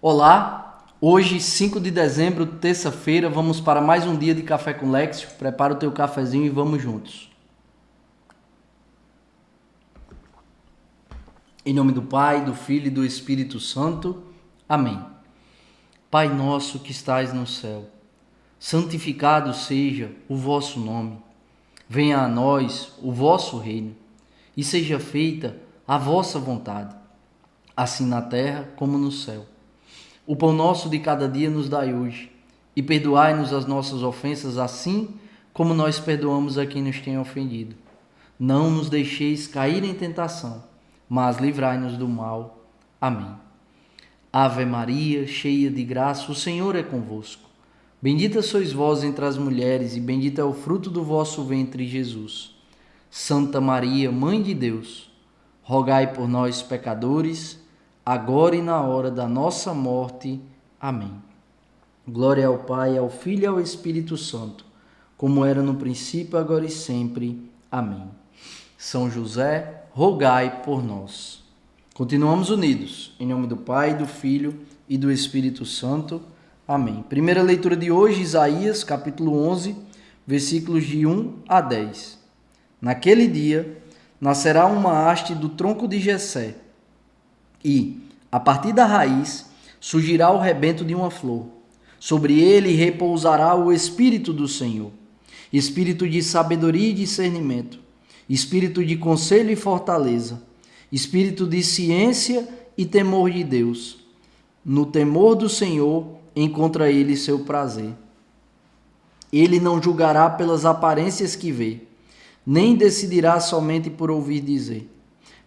Olá, hoje 5 de dezembro, terça-feira, vamos para mais um dia de Café com Lexio. Prepara o teu cafezinho e vamos juntos. Em nome do Pai, do Filho e do Espírito Santo. Amém. Pai nosso que estais no céu, santificado seja o vosso nome. Venha a nós o vosso reino e seja feita a vossa vontade, assim na terra como no céu. O pão nosso de cada dia nos dai hoje, e perdoai-nos as nossas ofensas, assim como nós perdoamos a quem nos tem ofendido. Não nos deixeis cair em tentação, mas livrai-nos do mal. Amém. Ave Maria, cheia de graça, o Senhor é convosco. Bendita sois vós entre as mulheres, e bendito é o fruto do vosso ventre, Jesus. Santa Maria, Mãe de Deus, rogai por nós, pecadores, agora e na hora da nossa morte. Amém. Glória ao Pai, ao Filho e ao Espírito Santo, como era no princípio, agora e sempre. Amém. São José, rogai por nós. Continuamos unidos, em nome do Pai, do Filho e do Espírito Santo. Amém. Primeira leitura de hoje, Isaías, capítulo 11, versículos de 1 a 10. Naquele dia, nascerá uma haste do tronco de Jessé, e, a partir da raiz, surgirá o rebento de uma flor. Sobre ele repousará o Espírito do Senhor, Espírito de sabedoria e discernimento, Espírito de conselho e fortaleza, Espírito de ciência e temor de Deus. No temor do Senhor encontra ele seu prazer. Ele não julgará pelas aparências que vê, nem decidirá somente por ouvir dizer,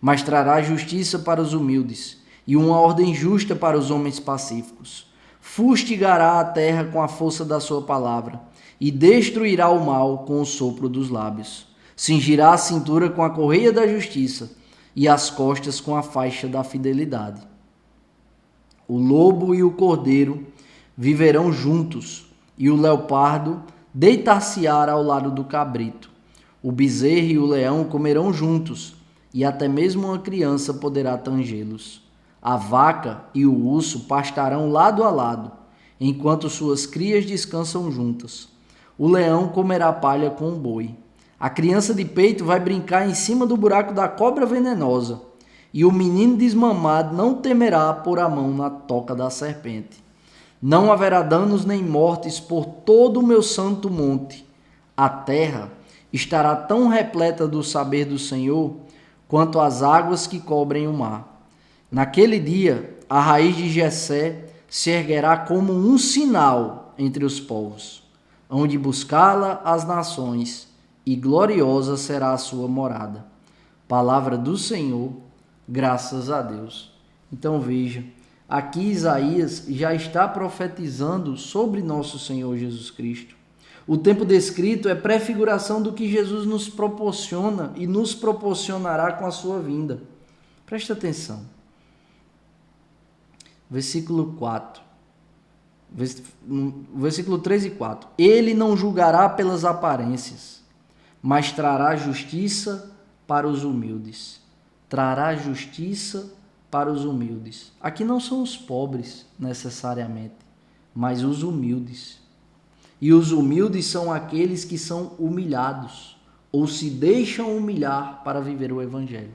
mas trará justiça para os humildes e uma ordem justa para os homens pacíficos. Fustigará a terra com a força da sua palavra e destruirá o mal com o sopro dos lábios. Cingirá a cintura com a correia da justiça e as costas com a faixa da fidelidade. O lobo e o cordeiro viverão juntos, e o leopardo deitar-se-á ao lado do cabrito. O bezerro e o leão comerão juntos, e até mesmo uma criança poderá tangê-los. A vaca e o urso pastarão lado a lado, enquanto suas crias descansam juntas. O leão comerá palha com o boi. A criança de peito vai brincar em cima do buraco da cobra venenosa, e o menino desmamado não temerá pôr a mão na toca da serpente. Não haverá danos nem mortes por todo o meu santo monte. A terra estará tão repleta do saber do Senhor quanto as águas que cobrem o mar. Naquele dia, a raiz de Jessé se erguerá como um sinal entre os povos, onde buscá-la as nações, e gloriosa será a sua morada. Palavra do Senhor, graças a Deus. Então veja, aqui Isaías já está profetizando sobre nosso Senhor Jesus Cristo. O tempo descrito é prefiguração do que Jesus nos proporciona e nos proporcionará com a sua vinda. Presta atenção. Versículo 4. Versículo 3 e 4. Ele não julgará pelas aparências, mas trará justiça para os humildes. Trará justiça para os humildes. Aqui não são os pobres, necessariamente, mas os humildes. E os humildes são aqueles que são humilhados, ou se deixam humilhar para viver o Evangelho,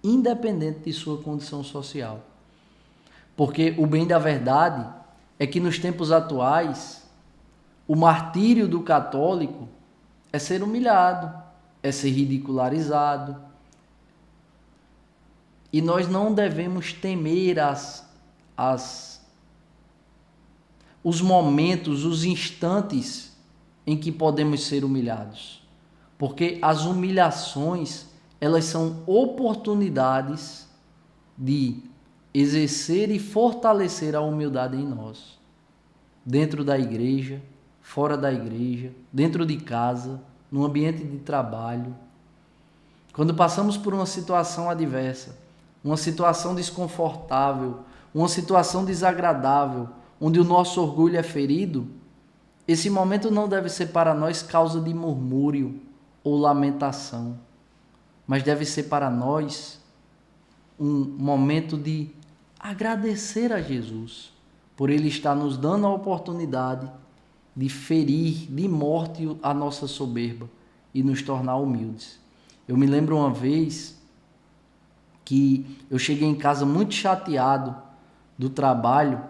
independente de sua condição social. Porque o bem da verdade é que nos tempos atuais, o martírio do católico é ser humilhado, é ser ridicularizado. E nós não devemos temer os momentos, os instantes em que podemos ser humilhados. Porque as humilhações, elas são oportunidades de exercer e fortalecer a humildade em nós. Dentro da igreja, fora da igreja, dentro de casa, no ambiente de trabalho. Quando passamos por uma situação adversa, uma situação desconfortável, uma situação desagradável, onde o nosso orgulho é ferido, esse momento não deve ser para nós causa de murmúrio ou lamentação, mas deve ser para nós um momento de agradecer a Jesus por Ele estar nos dando a oportunidade de ferir de morte a nossa soberba e nos tornar humildes. Eu me lembro uma vez que eu cheguei em casa muito chateado do trabalho,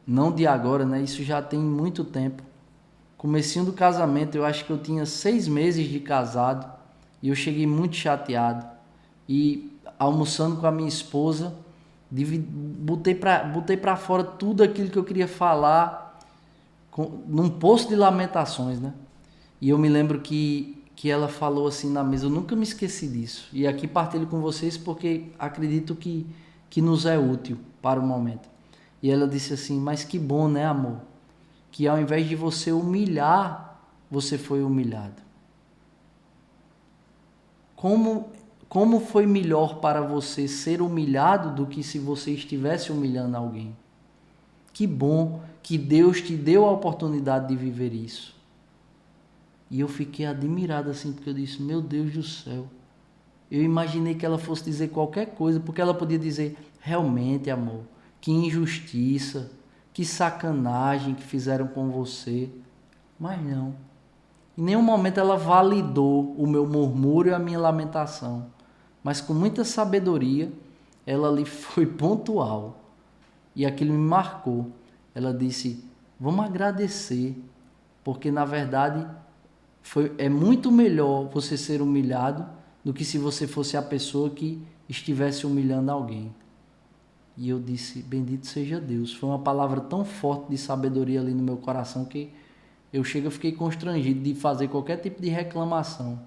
não de agora, né? Isso já tem muito tempo. Comecinho do casamento, eu acho que eu tinha 6 meses de casado e eu cheguei muito chateado. E almoçando com a minha esposa, botei para fora tudo aquilo que eu queria falar num poço de lamentações, né? E eu me lembro que ela falou assim na mesa, eu nunca me esqueci disso. E aqui partilho com vocês porque acredito que nos é útil para o momento. E ela disse assim, mas que bom, né, amor? Que ao invés de você humilhar, você foi humilhado. Como foi melhor para você ser humilhado do que se você estivesse humilhando alguém? Que bom que Deus te deu a oportunidade de viver isso. E eu fiquei admirado assim, porque eu disse, meu Deus do céu. Eu imaginei que ela fosse dizer qualquer coisa, porque ela podia dizer, realmente, amor, que injustiça, que sacanagem que fizeram com você. Mas não. Em nenhum momento ela validou o meu murmúrio e a minha lamentação. Mas com muita sabedoria, ela ali foi pontual. E aquilo me marcou. Ela disse, vamos agradecer, porque na verdade é muito melhor você ser humilhado do que se você fosse a pessoa que estivesse humilhando alguém. E eu disse, bendito seja Deus. Foi uma palavra tão forte de sabedoria ali no meu coração que eu fiquei constrangido de fazer qualquer tipo de reclamação.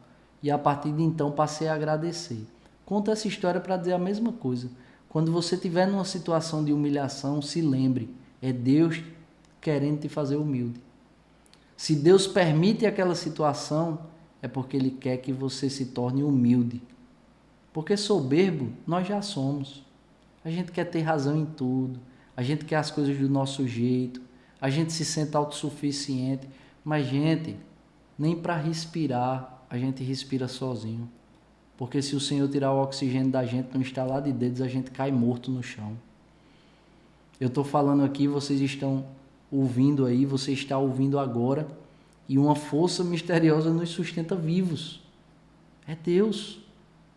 E a partir de então passei a agradecer. Conto essa história para dizer a mesma coisa. Quando você estiver numa situação de humilhação, se lembre, é Deus querendo te fazer humilde. Se Deus permite aquela situação, é porque Ele quer que você se torne humilde. Porque soberbo nós já somos. A gente quer ter razão em tudo. A gente quer as coisas do nosso jeito. A gente se sente autossuficiente. Mas, gente, nem para respirar a gente respira sozinho. Porque se o Senhor tirar o oxigênio da gente no estalar de dedos, a gente cai morto no chão. Eu estou falando aqui, vocês estão ouvindo aí, você está ouvindo agora, e uma força misteriosa nos sustenta vivos. É Deus.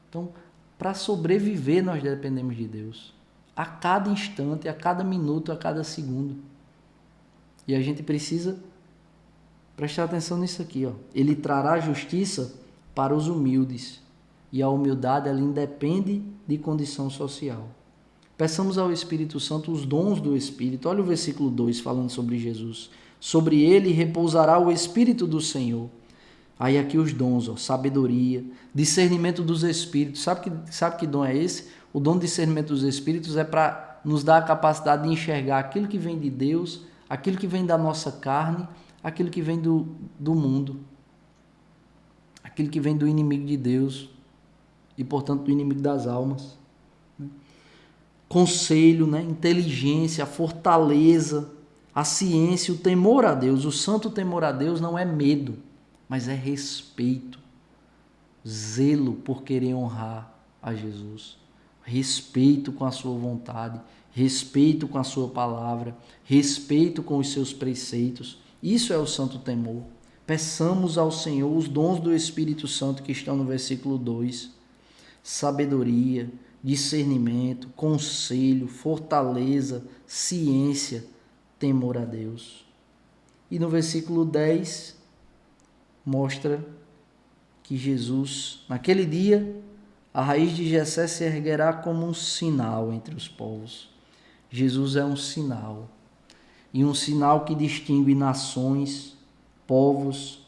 Então, para sobreviver, nós dependemos de Deus. A cada instante, a cada minuto, a cada segundo. E a gente precisa prestar atenção nisso aqui, ó. Ele trará justiça para os humildes. E a humildade, ela independe de condição social. Peçamos ao Espírito Santo os dons do Espírito. Olha o versículo 2 falando sobre Jesus. Sobre ele repousará o Espírito do Senhor. Aí aqui os dons, ó, sabedoria, discernimento dos Espíritos. Sabe que dom é esse? O dom de discernimento dos Espíritos é para nos dar a capacidade de enxergar aquilo que vem de Deus, aquilo que vem da nossa carne, aquilo que vem do mundo, aquilo que vem do inimigo de Deus e, portanto, do inimigo das almas. Conselho, né? Inteligência, fortaleza, a ciência, o temor a Deus. O santo temor a Deus não é medo, mas é respeito, zelo por querer honrar a Jesus, respeito com a sua vontade, respeito com a sua palavra, respeito com os seus preceitos. Isso é o santo temor. Peçamos ao Senhor os dons do Espírito Santo que estão no versículo 2. Sabedoria, discernimento, conselho, fortaleza, ciência, temor a Deus. E no versículo 10 mostra que Jesus, naquele dia, a raiz de Jessé se erguerá como um sinal entre os povos. Jesus é um sinal, e um sinal que distingue nações, povos,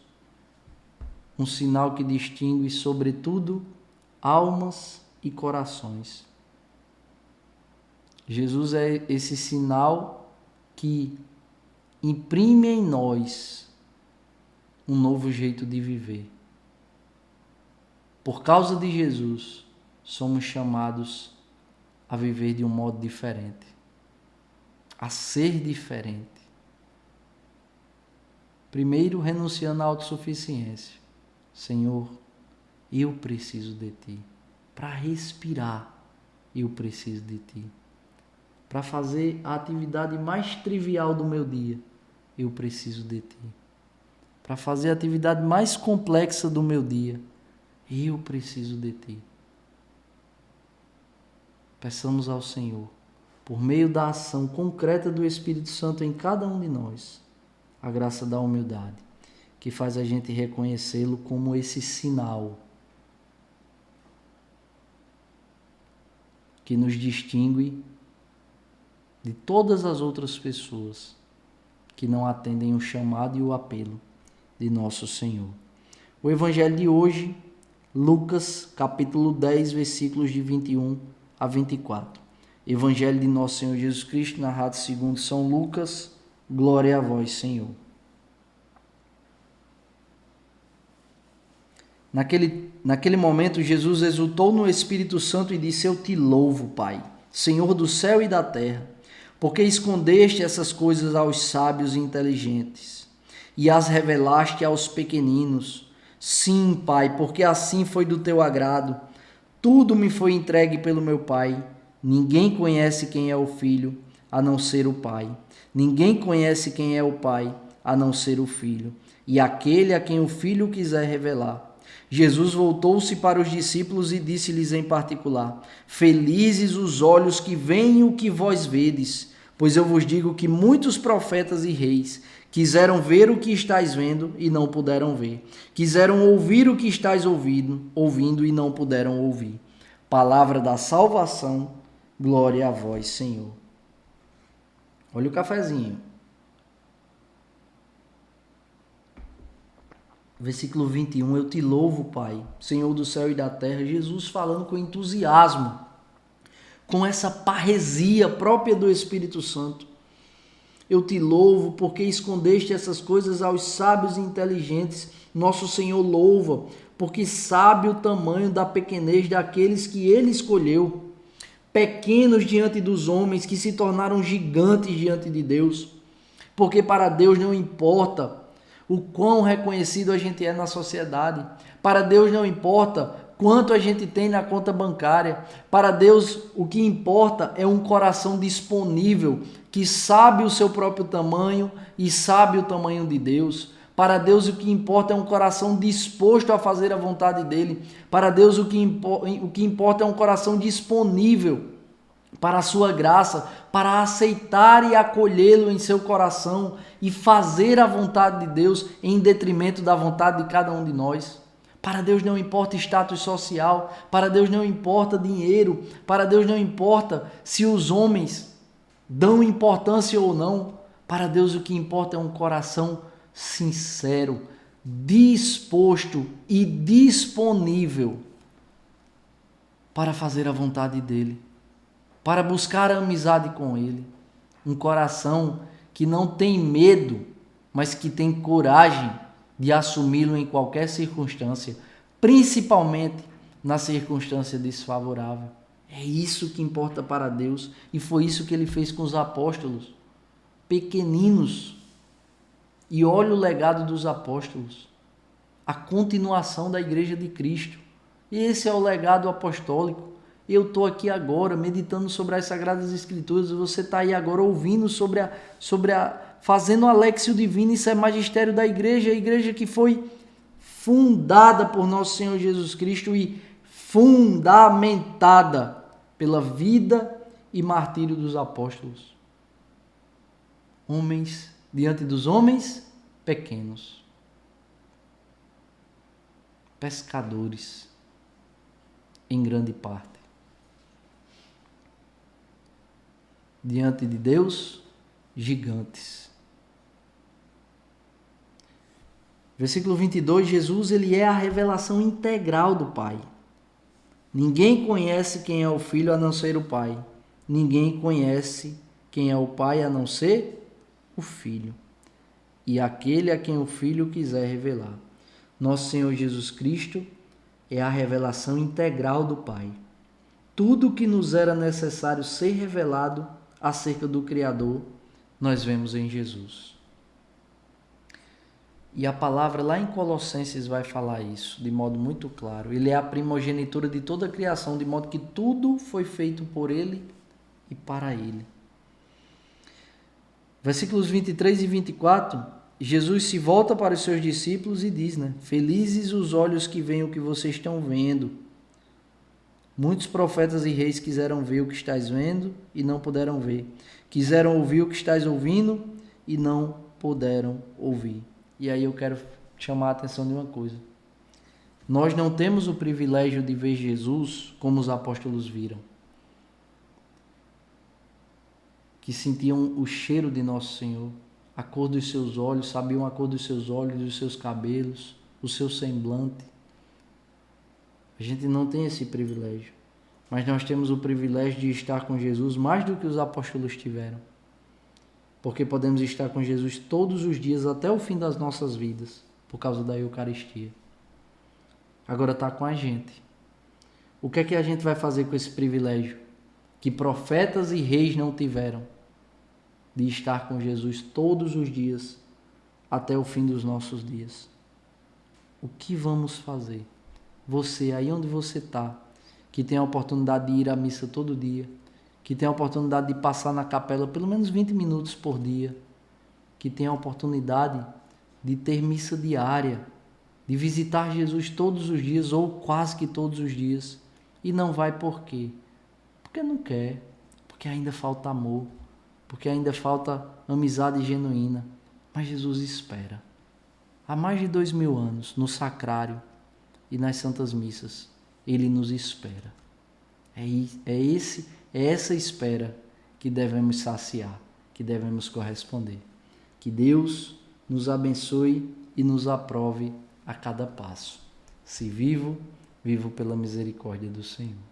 um sinal que distingue, sobretudo, almas e corações. Jesus é esse sinal que imprime em nós um novo jeito de viver. Por causa de Jesus, somos chamados a viver de um modo diferente, a ser diferente. Primeiro, renunciando à autossuficiência. Senhor, eu preciso de Ti para respirar. eu preciso de Ti. Para fazer a atividade mais trivial do meu dia, eu preciso de Ti. Para fazer a atividade mais complexa do meu dia, eu preciso de Ti. Peçamos ao Senhor, por meio da ação concreta do Espírito Santo em cada um de nós, a graça da humildade, que faz a gente reconhecê-lo como esse sinal que nos distingue de todas as outras pessoas que não atendem o chamado e o apelo de nosso Senhor. O Evangelho de hoje, Lucas, capítulo 10, versículos de 21 a 24. Evangelho de nosso Senhor Jesus Cristo, narrado segundo São Lucas. Glória a vós, Senhor. Naquele momento, Jesus exultou no Espírito Santo e disse: Eu te louvo, Pai, Senhor do céu e da terra, porque escondeste essas coisas aos sábios e inteligentes e as revelaste aos pequeninos. Sim, Pai, porque assim foi do teu agrado. Tudo me foi entregue pelo meu Pai. Ninguém conhece quem é o Filho, a não ser o Pai. Ninguém conhece quem é o Pai, a não ser o Filho, e aquele a quem o Filho quiser revelar. Jesus voltou-se para os discípulos e disse-lhes em particular: Felizes os olhos que veem o que vós vedes, pois eu vos digo que muitos profetas e reis quiseram ver o que estáis vendo e não puderam ver. Quiseram ouvir o que estáis ouvindo e não puderam ouvir. Palavra da salvação, glória a vós, Senhor. Olha o cafezinho. Versículo 21, eu te louvo, Pai, Senhor do céu e da terra. Jesus falando com entusiasmo, com essa parresia própria do Espírito Santo. Eu te louvo porque escondeste essas coisas aos sábios e inteligentes. Nosso Senhor louva, porque sabe o tamanho da pequenez daqueles que Ele escolheu. Pequenos diante dos homens, que se tornaram gigantes diante de Deus. Porque para Deus não importa o quão reconhecido a gente é na sociedade. Para Deus não importa quanto a gente tem na conta bancária. Para Deus o que importa é um coração disponível, que sabe o seu próprio tamanho e sabe o tamanho de Deus. Para Deus o que importa é um coração disposto a fazer a vontade dele. Para Deus o que importa é um coração disponível para a sua graça, para aceitar e acolhê-lo em seu coração e fazer a vontade de Deus em detrimento da vontade de cada um de nós. Para Deus não importa status social, para Deus não importa dinheiro, para Deus não importa se os homens dão importância ou não. Para Deus o que importa é um coração sincero, disposto e disponível para fazer a vontade dele, para buscar a amizade com Ele. Um coração que não tem medo, mas que tem coragem de assumi-lo em qualquer circunstância, principalmente na circunstância desfavorável. É isso que importa para Deus, e foi isso que Ele fez com os apóstolos, pequeninos. E olha o legado dos apóstolos, a continuação da Igreja de Cristo. E esse é o legado apostólico. Eu estou aqui agora meditando sobre as Sagradas Escrituras, e você está aí agora ouvindo fazendo a Léxio Divina. Isso é magistério da igreja, a igreja que foi fundada por nosso Senhor Jesus Cristo e fundamentada pela vida e martírio dos apóstolos. Homens diante dos homens pequenos, pescadores em grande parte. Diante de Deus, gigantes. Versículo 22, Jesus ele é a revelação integral do Pai. Ninguém conhece quem é o Filho a não ser o Pai. Ninguém conhece quem é o Pai a não ser o Filho. E aquele a quem o Filho quiser revelar. Nosso Senhor Jesus Cristo é a revelação integral do Pai. Tudo o que nos era necessário ser revelado acerca do Criador, nós vemos em Jesus. E a palavra lá em Colossenses vai falar isso de modo muito claro. Ele é a primogenitura de toda a criação, de modo que tudo foi feito por ele e para ele. Versículos 23 e 24, Jesus se volta para os seus discípulos e diz, felizes os olhos que veem o que vocês estão vendo. Muitos profetas e reis quiseram ver o que estás vendo e não puderam ver. Quiseram ouvir o que estás ouvindo e não puderam ouvir. E aí eu quero chamar a atenção de uma coisa. Nós não temos o privilégio de ver Jesus como os apóstolos viram, que sentiam o cheiro de Nosso Senhor, a cor dos seus olhos, sabiam a cor dos seus olhos, dos seus cabelos, o seu semblante. A gente não tem esse privilégio, mas nós temos o privilégio de estar com Jesus mais do que os apóstolos tiveram, porque podemos estar com Jesus todos os dias até o fim das nossas vidas, por causa da Eucaristia. Agora está com a gente. O que é que a gente vai fazer com esse privilégio que profetas e reis não tiveram, de estar com Jesus todos os dias até o fim dos nossos dias? O que vamos fazer? Você, aí onde você está, que tem a oportunidade de ir à missa todo dia, que tem a oportunidade de passar na capela pelo menos 20 minutos por dia, que tem a oportunidade de ter missa diária, de visitar Jesus todos os dias ou quase que todos os dias, e não vai por quê? Porque não quer, porque ainda falta amor, porque ainda falta amizade genuína. Mas Jesus espera. Há mais de 2000 anos, no sacrário e nas santas missas, Ele nos espera. É essa espera que devemos saciar, que devemos corresponder. Que Deus nos abençoe e nos aprove a cada passo. Se vivo, vivo pela misericórdia do Senhor.